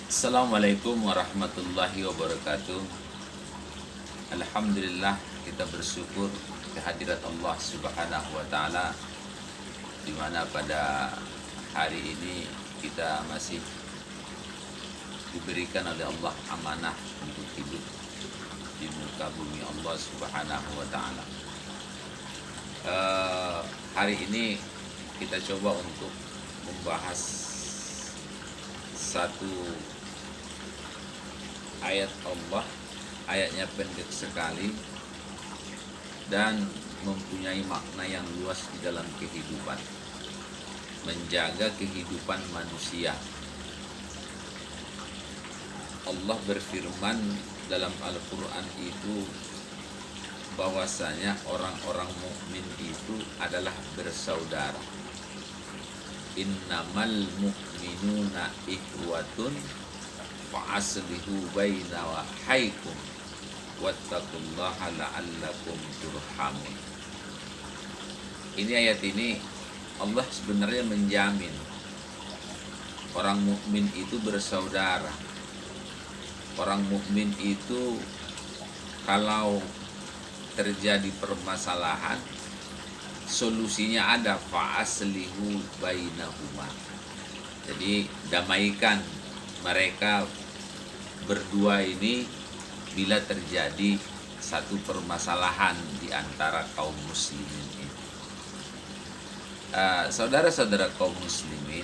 Assalamualaikum warahmatullahi wabarakatuh. Alhamdulillah, kita bersyukur kehadirat Allah Subhanahu wa taala, di mana pada hari ini kita masih diberikan oleh Allah amanah untuk hidup di muka bumi Allah Subhanahu wa taala. Hari ini kita coba untuk membahas satu ayat Allah. Ayatnya pendek sekali dan mempunyai makna yang luas di dalam kehidupan, menjaga kehidupan manusia. Allah berfirman dalam Al-Quran itu bahwasanya orang-orang mukmin itu adalah bersaudara. Innamal mu'minuna ikhwatun fa'aslihu baina wahaikum wattaqullaha la'allakum turhamun. Ini ayat ini Allah sebenarnya menjamin orang mukmin itu bersaudara. Orang mukmin itu kalau terjadi permasalahan, solusinya ada, fa'aslihu bainahuma. Jadi damaikan mereka berdua ini bila terjadi satu permasalahan di antara kaum muslimin ini. Saudara-saudara kaum muslimin,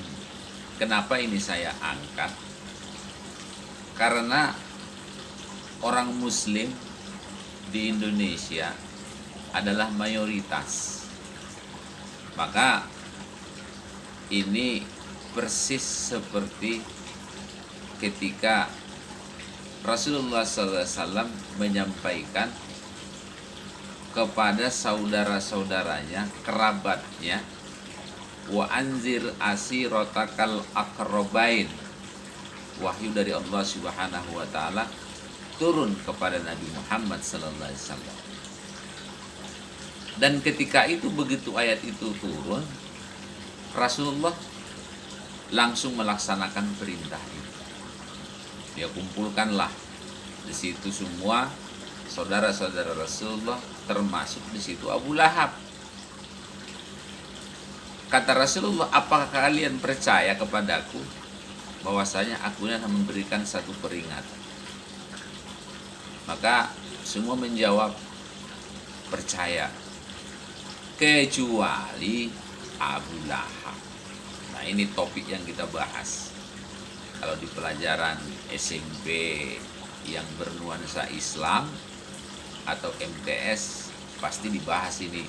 kenapa ini saya angkat? Karena orang muslim di Indonesia adalah mayoritas. Maka ini persis seperti ketika Rasulullah SAW menyampaikan kepada saudara-saudaranya, kerabatnya, wa anzir asiratakal aqrabain. Wahyu dari Allah Subhanahu wa taala turun kepada Nabi Muhammad sallallahu alaihi wasallam. Dan ketika itu, begitu ayat itu turun, Rasulullah langsung melaksanakan perintah itu. Dia kumpulkanlah di situ semua saudara-saudara Rasulullah, termasuk di situ Abu Lahab. Kata Rasulullah, apakah kalian percaya kepadaku bahwasanya aku akan memberikan satu peringatan? Maka semua menjawab percaya, kecuali Abu Lahab. Nah, ini topik yang kita bahas. Kalau di pelajaran SMP yang bernuansa Islam atau MTS, pasti dibahas ini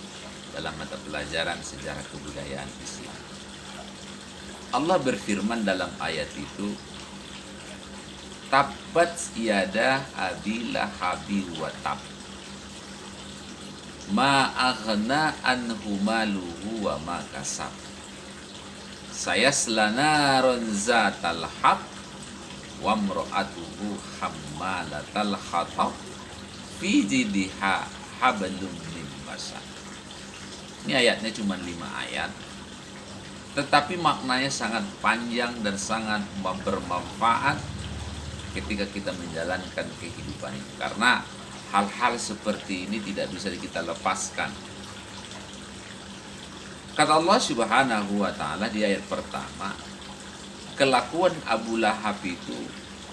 dalam mata pelajaran sejarah kebudayaan Islam. Allah berfirman dalam ayat itu, tabbat yada abi lahabi wa tab, ma aghna anhu maluhu wa ma kasab, sayasla naron zatal hab wa mra'atuhu hammalatal hatab fi jidha hablum min masad. Ini ayatnya cuma 5 ayat, tetapi maknanya sangat panjang dan sangat bermanfaat ketika kita menjalankan kehidupan ini. Karena hal-hal seperti ini tidak bisa kita lepaskan. Kata Allah Subhanahu wa taala di ayat pertama, kelakuan Abu Lahab itu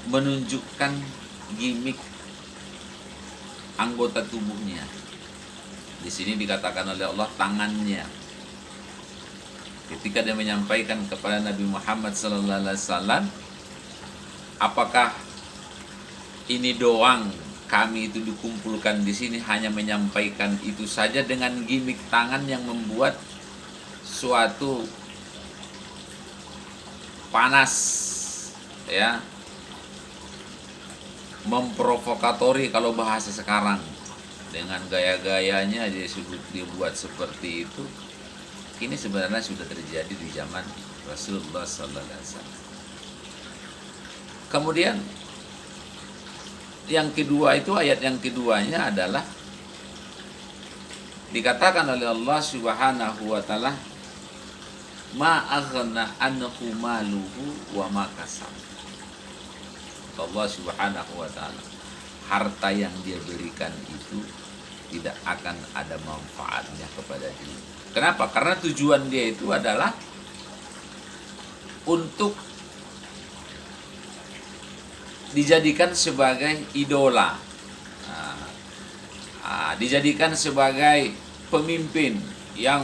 menunjukkan gimik anggota tubuhnya. Di sini dikatakan oleh Allah tangannya. Ketika dia menyampaikan kepada Nabi Muhammad SAW, apakah ini doang kami itu dikumpulkan di sini hanya menyampaikan itu saja dengan gimik tangan yang membuat suatu panas, ya, memprovokatori kalau bahasa sekarang, dengan gaya-gayanya dia buat seperti itu. Ini sebenarnya sudah terjadi di zaman Rasulullah SAW. Kemudian yang kedua itu, ayat yang keduanya adalah dikatakan oleh Allah Subhanahu wa taala, ma aghna anhu maluhu wa ma kasab. kata Allah Subhanahu wa taala, harta yang dia berikan itu tidak akan ada manfaatnya kepada dia. Kenapa? Karena tujuan dia itu adalah untuk dijadikan sebagai idola, dijadikan sebagai pemimpin yang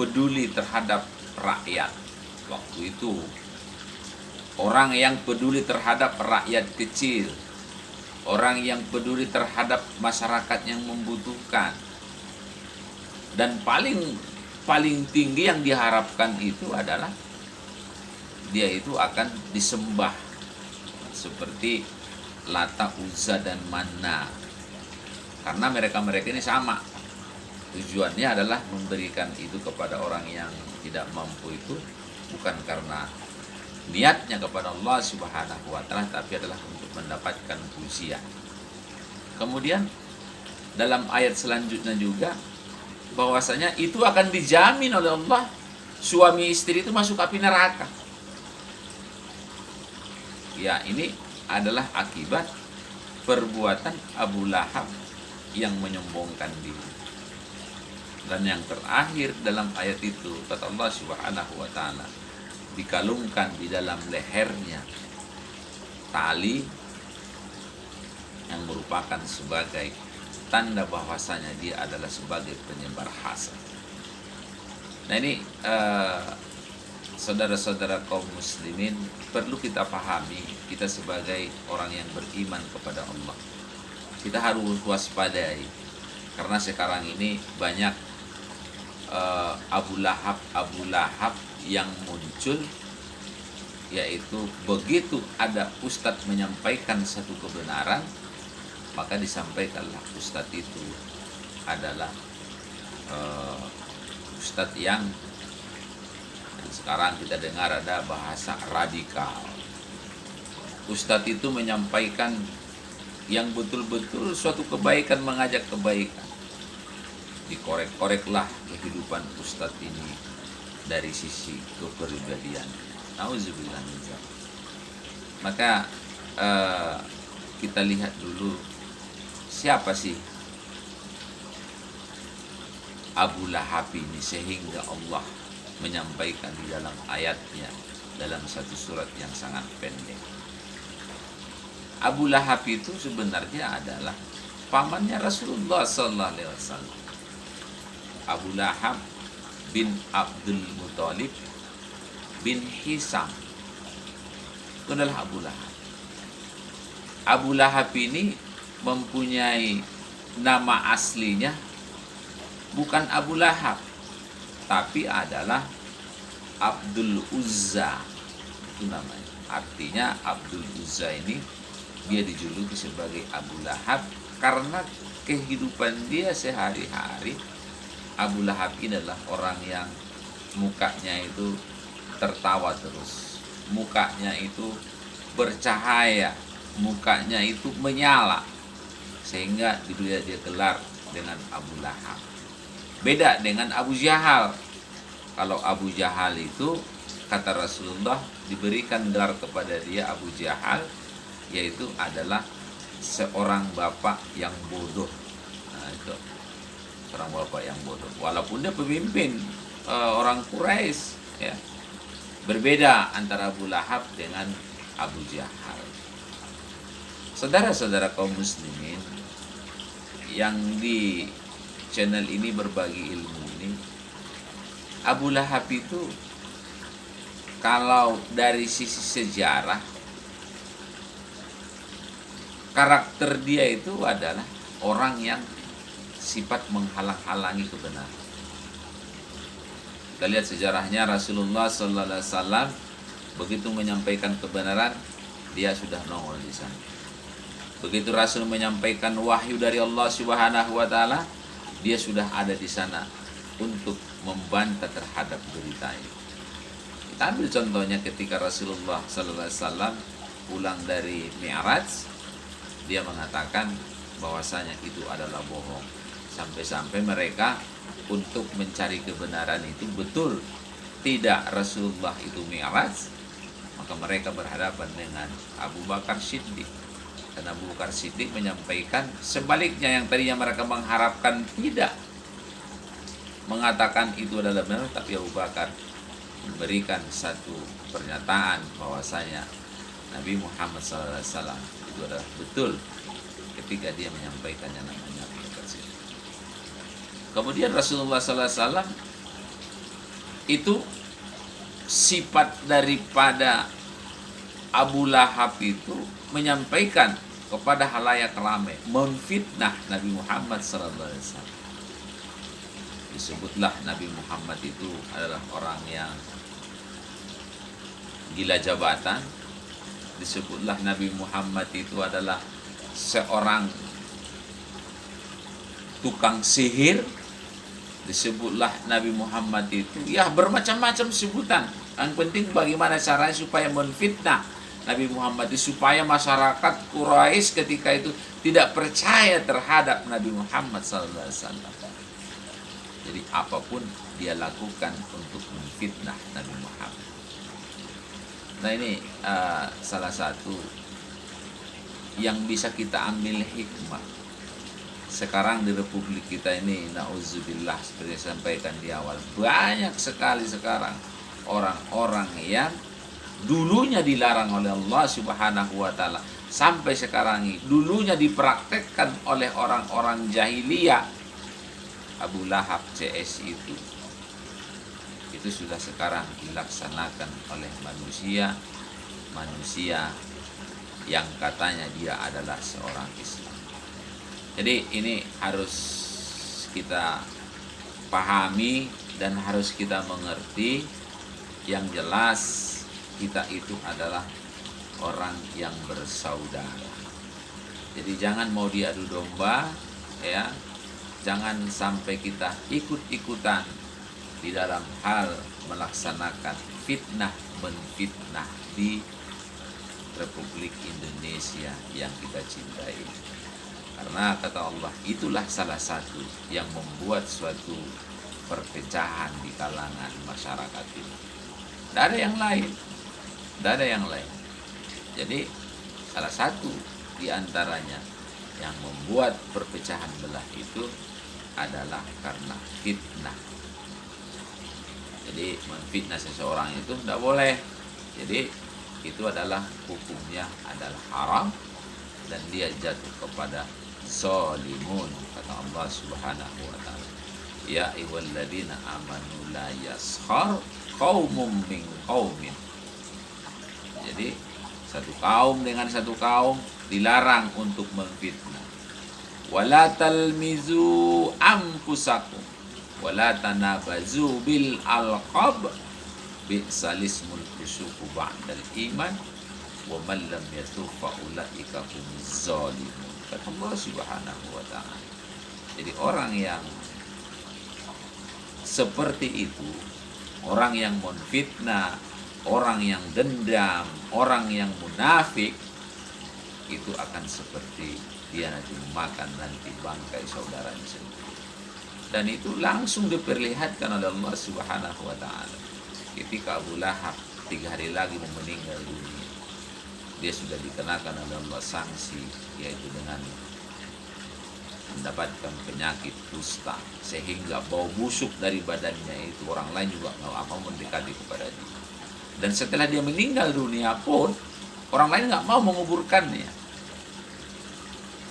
peduli terhadap rakyat. Waktu itu orang yang peduli terhadap rakyat kecil, orang yang peduli terhadap masyarakat yang membutuhkan, dan paling tinggi yang diharapkan itu adalah dia itu akan disembah seperti Lata, Uzza dan Manna. Karena mereka-mereka ini sama, tujuannya adalah memberikan itu kepada orang yang tidak mampu, itu bukan karena niatnya kepada Allah Subhanahu wa taala, tapi adalah untuk mendapatkan pujian. Kemudian dalam ayat selanjutnya juga bahwasanya itu akan dijamin oleh Allah, suami istri itu masuk api neraka. Ya, ini adalah akibat perbuatan Abu Lahab yang menyombongkan diri. Dan yang terakhir dalam ayat itu kata Allah Subhanahu wa taala, dikalungkan di dalam lehernya tali yang merupakan sebagai tanda bahwasanya dia adalah sebagai penyebar hasad. Nah ini saudara-saudara kaum muslimin, perlu kita pahami, kita sebagai orang yang beriman kepada Allah, kita harus waspadai, karena sekarang ini banyak Abu Lahab yang muncul, yaitu begitu ada ustadz menyampaikan satu kebenaran, maka disampaikanlah ustadz itu adalah ustadz yang sekarang kita dengar ada bahasa radikal. Ustadz itu menyampaikan yang betul-betul suatu kebaikan, mengajak kebaikan. Dikorek-koreklah kehidupan ustadz ini dari sisi kepribadian. Nauzubillah min dzalik. Maka kita lihat dulu siapa sih Abu Lahab ini, sehingga Allah menyampaikan di dalam ayatnya dalam satu surat yang sangat pendek. Abu Lahab itu sebenarnya adalah pamannya Rasulullah sallallahu alaihi wasallam. Abu Lahab bin Abdul Muthalib bin Hisam, itu adalah Abu Lahab. Abu Lahab ini mempunyai nama aslinya bukan Abu Lahab, tapi adalah Abdul Uzza, itu namanya. Artinya Abdul Uzza ini dia dijuluki sebagai Abu Lahab karena kehidupan dia sehari-hari. Abu Lahab ini adalah orang yang mukanya itu tertawa terus, mukanya itu bercahaya, mukanya itu menyala, sehingga dia gelar dengan Abu Lahab. Beda dengan Abu Jahal. Kalau Abu Jahal itu kata Rasulullah diberikan gelar kepada dia Abu Jahal, yaitu adalah seorang bapak yang bodoh. Nah, itu seorang bapak yang bodoh, walaupun dia pemimpin orang Quraisy, ya. Berbeda antara Abu Lahab dengan Abu Jahal. Saudara-saudara kaum muslimin yang di channel ini berbagi ilmu ini, Abu Lahab itu kalau dari sisi sejarah, karakter dia itu adalah orang yang sifat menghalang-halangi kebenaran. Kita lihat sejarahnya, Rasulullah sallallahu alaihi wasallam begitu menyampaikan kebenaran, dia sudah nongol di sana. Begitu Rasul menyampaikan wahyu dari Allah Subhanahu wa taala, dia sudah ada di sana untuk membantah terhadap berita ini. Kita ambil contohnya ketika Rasulullah sallallahu alaihi wasallam pulang dari Mi'raj, dia mengatakan bahwasanya itu adalah bohong. Sampai-sampai mereka untuk mencari kebenaran itu betul tidak Rasulullah itu Mi'raj, maka mereka berhadapan dengan Abu Bakar Siddiq. Dan Abu Bakar Siddiq menyampaikan sebaliknya, yang tadinya mereka mengharapkan tidak, mengatakan itu adalah benar, tapi Abu Bakar memberikan satu pernyataan bahwasanya Nabi Muhammad SAW itu adalah betul ketika dia menyampaikan yang namanya Abu Bakar Siddiq. Kemudian Rasulullah SAW itu sifat daripada Abu Lahab itu menyampaikan kepada halayak ramai, memfitnah Nabi Muhammad SAW. Disebutlah Nabi Muhammad itu adalah orang yang gila jabatan. Disebutlah Nabi Muhammad itu adalah seorang tukang sihir. Disebutlah Nabi Muhammad itu ya bermacam-macam sebutan. Yang penting bagaimana caranya supaya menfitnah Nabi Muhammad itu, supaya masyarakat Quraisy ketika itu tidak percaya terhadap Nabi Muhammad SAW. Jadi apapun dia lakukan untuk menfitnah Nabi Muhammad. Nah ini salah satu yang bisa kita ambil hikmah. Sekarang di Republik kita ini, na'udzubillah, seperti saya sampaikan di awal, banyak sekali sekarang orang-orang yang dulunya dilarang oleh Allah Subhanahu wa Ta'ala, sampai sekarang ini dulunya dipraktekkan oleh orang-orang jahiliyah. Abu Lahab CS itu sudah sekarang dilaksanakan oleh manusia yang katanya dia adalah seorang Islam. Jadi ini harus kita pahami dan harus kita mengerti. Yang jelas kita itu adalah orang yang bersaudara. Jadi jangan mau diadu domba, ya. Jangan sampai kita ikut-ikutan di dalam hal melaksanakan fitnah menfitnah di Republik Indonesia yang kita cintai. Karena kata Allah, itulah salah satu yang membuat suatu perpecahan di kalangan masyarakat ini. Tidak ada yang lain. Tidak ada yang lain. Jadi salah satu di antaranya yang membuat perpecahan belah itu adalah karena fitnah. Jadi menfitnah seseorang itu tidak boleh. Jadi itu adalah hukumnya adalah haram dan dia jatuh kepada zalimun, kata Allah Subhanahu wa Ta'ala. Ya ayyuhalladzina amanu la yaskhar qaumum min qaumin. Jadi satu kaum dengan satu kaum dilarang untuk memfitnah. Wala talmizu anfusakum wala tanabazu bil alqab bi'sal ismul fusuqu ba'dal iman wa man lam yatub fa ulaika humuz zalimun, kata Allah Subhanahu wa Ta'ala. Jadi orang yang seperti itu, orang yang menfitnah, orang yang dendam, orang yang munafik, itu akan seperti dia nanti memakan nanti bangkai saudaranya sendiri. Dan itu langsung diperlihatkan oleh Allah Subhanahu wa Ta'ala ketika Abu Lahab 3 hari lagi mau meninggal dunia. Dia sudah dikenakan oleh Allah sanksi, yaitu dengan mendapatkan penyakit kusta, sehingga bau busuk dari badannya itu orang lain juga nggak mau mendekati kepada dia. Dan setelah dia meninggal dunia pun orang lain nggak mau menguburkannya.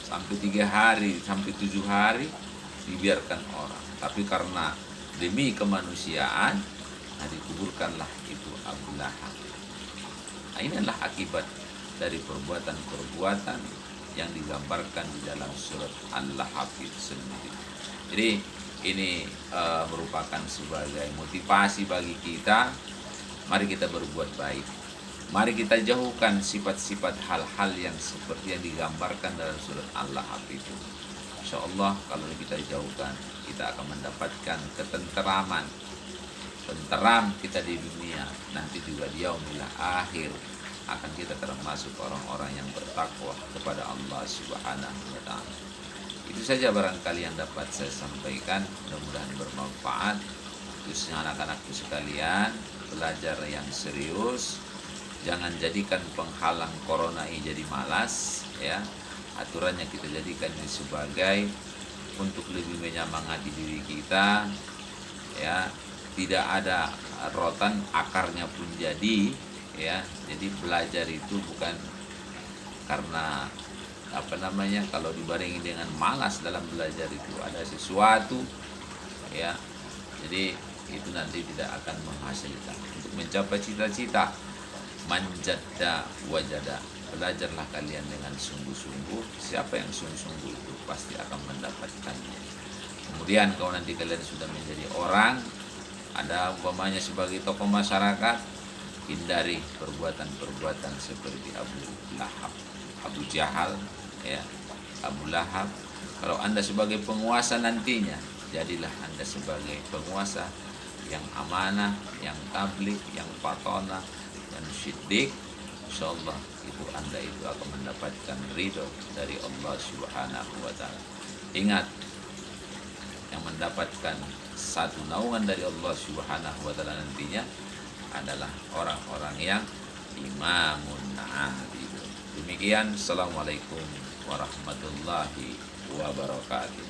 Sampai 3 hari, sampai 7 hari dibiarkan orang. Tapi karena demi kemanusiaan, dikuburkanlah itu Abu Lahab. Nah, inilah akibat dari perbuatan-perbuatan yang digambarkan di dalam surat Al-Lahab itu sendiri. Jadi ini merupakan sebagai motivasi bagi kita. Mari kita berbuat baik. Mari kita jauhkan sifat-sifat hal-hal yang seperti yang digambarkan dalam surat Al-Lahab itu. InsyaAllah kalau kita jauhkan, kita akan mendapatkan ketenteraman, tenteram kita di dunia, nanti juga di yaumil akhir akan kita termasuk orang-orang yang bertakwa kepada Allah Subhanahu wa Ta'ala. Itu saja barangkali yang dapat saya sampaikan, mudah-mudahan bermanfaat khususnya anak-anakku sekalian, belajar yang serius Jangan jadikan penghalang corona ini jadi malas, ya. Aturannya kita jadikan ini sebagai untuk lebih menyemangati diri kita, ya. Tidak ada rotan, akarnya pun jadi, ya. Jadi belajar itu bukan karena kalau dibarengi dengan malas dalam belajar itu ada sesuatu, ya. Jadi itu nanti tidak akan menghasilkan. Untuk mencapai cita-cita, manjadda wajada, belajarlah kalian dengan sungguh-sungguh. Siapa yang sungguh-sungguh itu pasti akan mendapatkannya. Kemudian kalau nanti kalian sudah menjadi orang, ada umpamanya sebagai tokoh masyarakat, hindari perbuatan-perbuatan seperti Abu Lahab, Abu Jahal, ya, Abu Lahab. Kalau Anda sebagai penguasa nantinya, jadilah Anda sebagai penguasa yang amanah, yang tabligh, yang fatona, dan siddiq. Insyaallah itu Anda itu akan mendapatkan ridho dari Allah Subhanahu wa taala. Ingat, yang mendapatkan satu naungan dari Allah Subhanahu wa taala nantinya adalah orang-orang yang imamun adilun. Demikian, assalamualaikum warahmatullahi wabarakatuh.